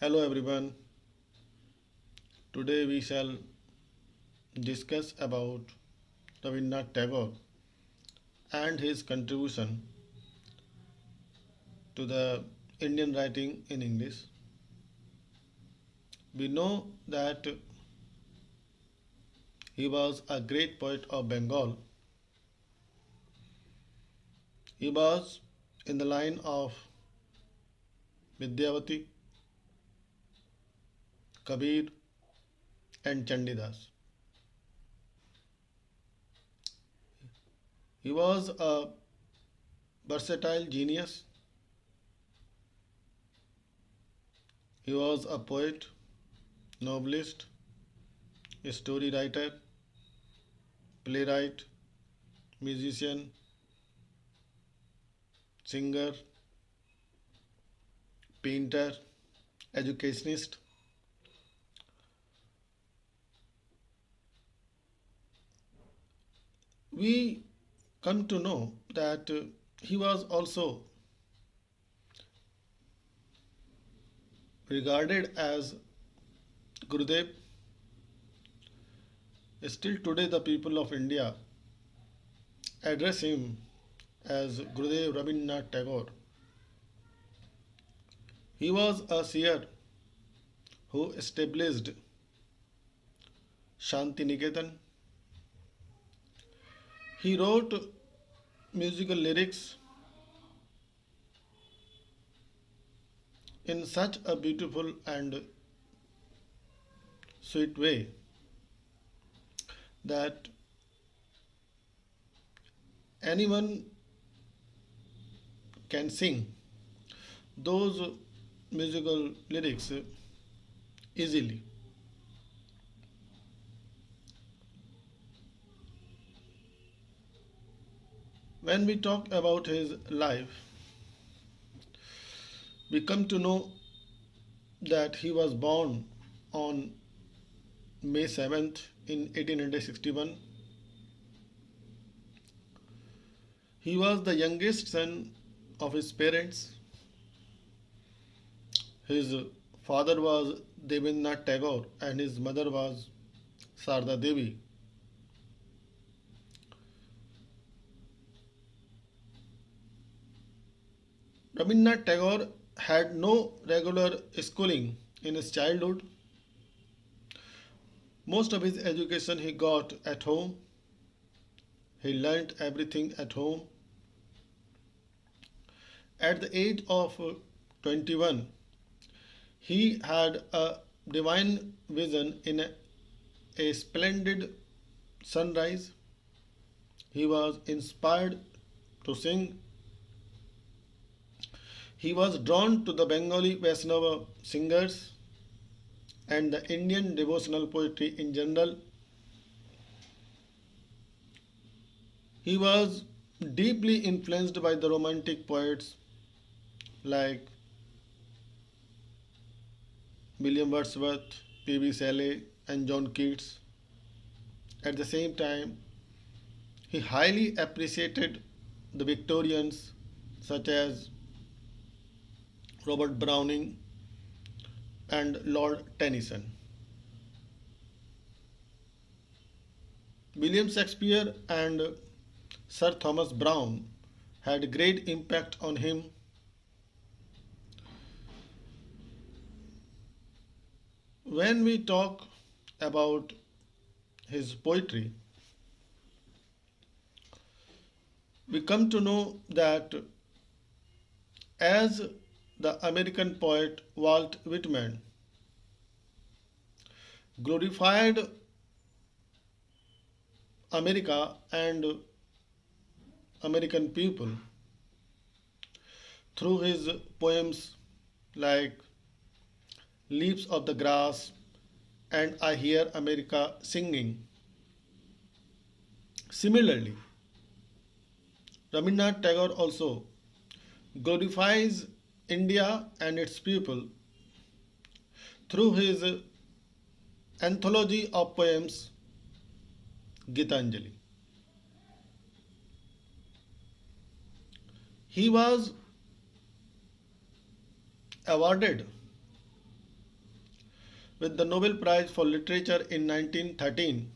Hello everyone. Today we shall discuss about Rabindra Tagore and his contribution to the Indian writing in English. We know that he was a great poet of Bengal. He was in the line of Vidyavati, Kabir and Chandidas. He was a versatile genius. He was a poet, novelist, story writer, playwright, musician, singer, painter, educationist. We come to know that he was also regarded as Gurudev. Still today, the people of India address him as Gurudev Rabindranath Tagore. He was a seer who established Shanti Niketan. He wrote musical lyrics in such a beautiful and sweet way that anyone can sing those musical lyrics easily. When we talk about his life, we come to know that he was born on May 7th in 1861. He was the youngest son of his parents. His father was Rabindranath Tagore and his mother was Sarda Devi. Rabindranath Tagore had no regular schooling in his childhood. Most of his education he got at home. He learnt everything at home. At the age of 21, he had a divine vision in a splendid sunrise. He was inspired to sing. He was drawn to the Bengali Vaishnava singers and the Indian devotional poetry in general. He was deeply influenced by the romantic poets like William Wordsworth, P.B. Shelley, and John Keats. At the same time, he highly appreciated the Victorians such as Robert Browning and Lord Tennyson. William Shakespeare and Sir Thomas Browne had great impact on him. When we talk about his poetry, we come to know that as the American poet Walt Whitman glorified America and American people through his poems like Leaves of the Grass and I Hear America Singing. Similarly, Rabindranath Tagore also glorifies India and its people through his anthology of poems Gitanjali. He was awarded with the Nobel Prize for Literature in 1913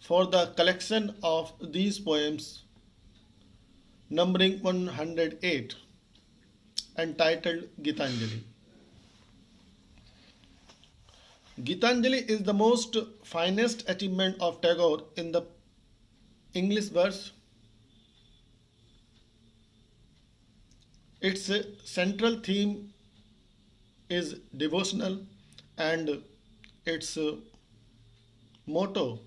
for the collection of these poems numbering 108 entitled Gitanjali. Gitanjali is the most finest achievement of Tagore in the English verse. Its central theme is devotional and its motto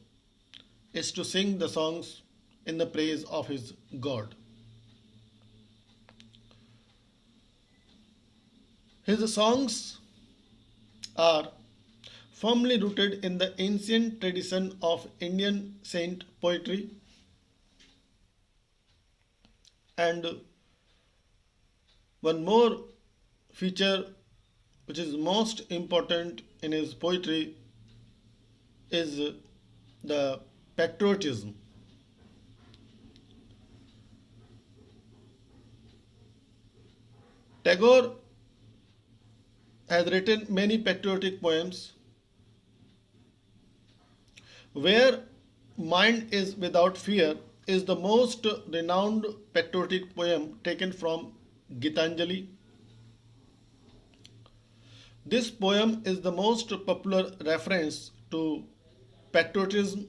is to sing the songs in the praise of his God. His songs are firmly rooted in the ancient tradition of Indian saint poetry, and one more feature which is most important in his poetry is the patriotism. Tagore has written many patriotic poems. Where Mind is Without Fear is the most renowned patriotic poem taken from Gitanjali. This poem is the most popular reference to patriotism,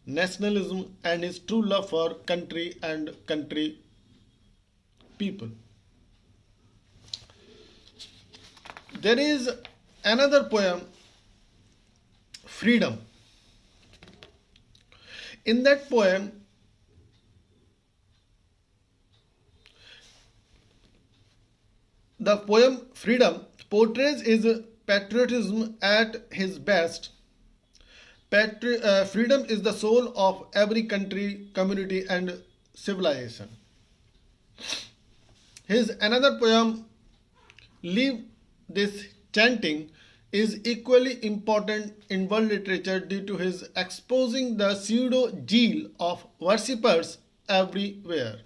nationalism, and his true love for country and country people. There is another poem, Freedom. In that poem, the poem Freedom portrays his patriotism at his best. Freedom is the soul of every country, community, and civilization. His another poem, Leave This Chanting, is equally important in world literature due to his exposing the pseudo zeal of worshippers everywhere.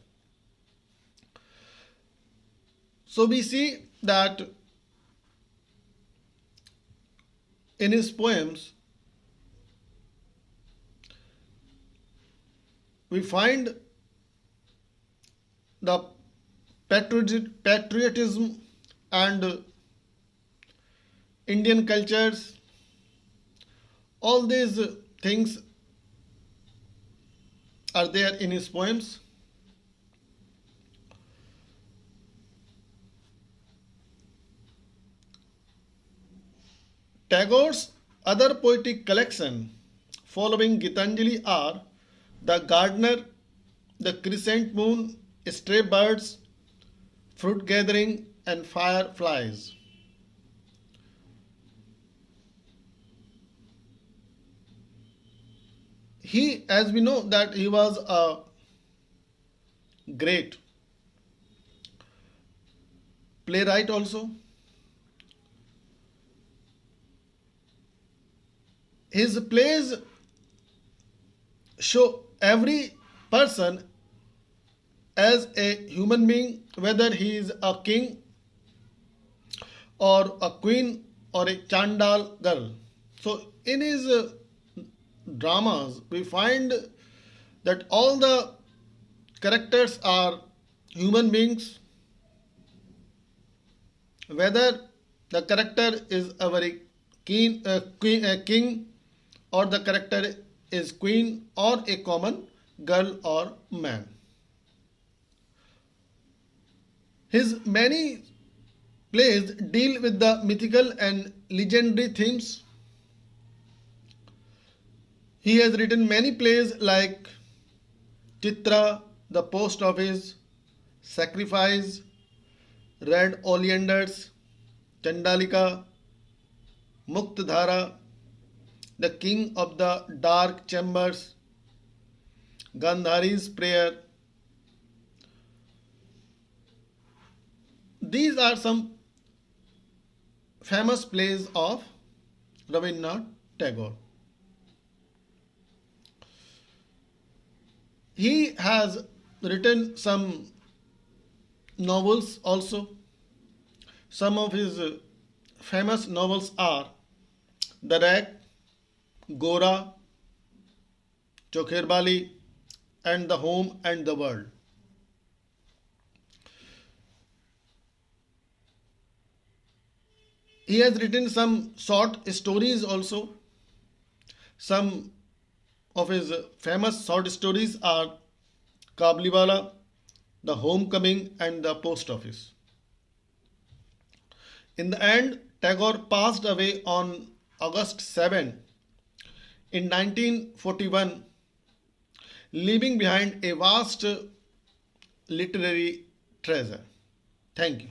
So we see that in his poems we find the patriotism and Indian cultures, all these things are there in his poems. Tagore's other poetic collection following Gitanjali are The Gardener, The Crescent Moon, Stray Birds, Fruit Gathering, and Fireflies. He, as we know, that he was a great playwright also. His plays show every person as a human being, whether he is a king or a queen or a Chandal girl. So in his dramas, we find that all the characters are human beings, whether the character is a very king or the character is queen or a common girl or man. His many plays deal with the mythical and legendary themes. He has written many plays like Chitra, The Post Office, Sacrifice, Red Oleanders, Chandalika, Muktadhara, The King of the Dark Chambers, Gandhari's Prayer. These are some famous plays of Rabindra Tagore. He has written some novels also. Some of his famous novels are The Rack, Gora, Chokherbali, and The Home and the World. He has written some short stories also. Some of his famous short stories are Kabliwala, The Homecoming, and The Post Office. In the end, Tagore passed away on August 7 in 1941, leaving behind a vast literary treasure. Thank you.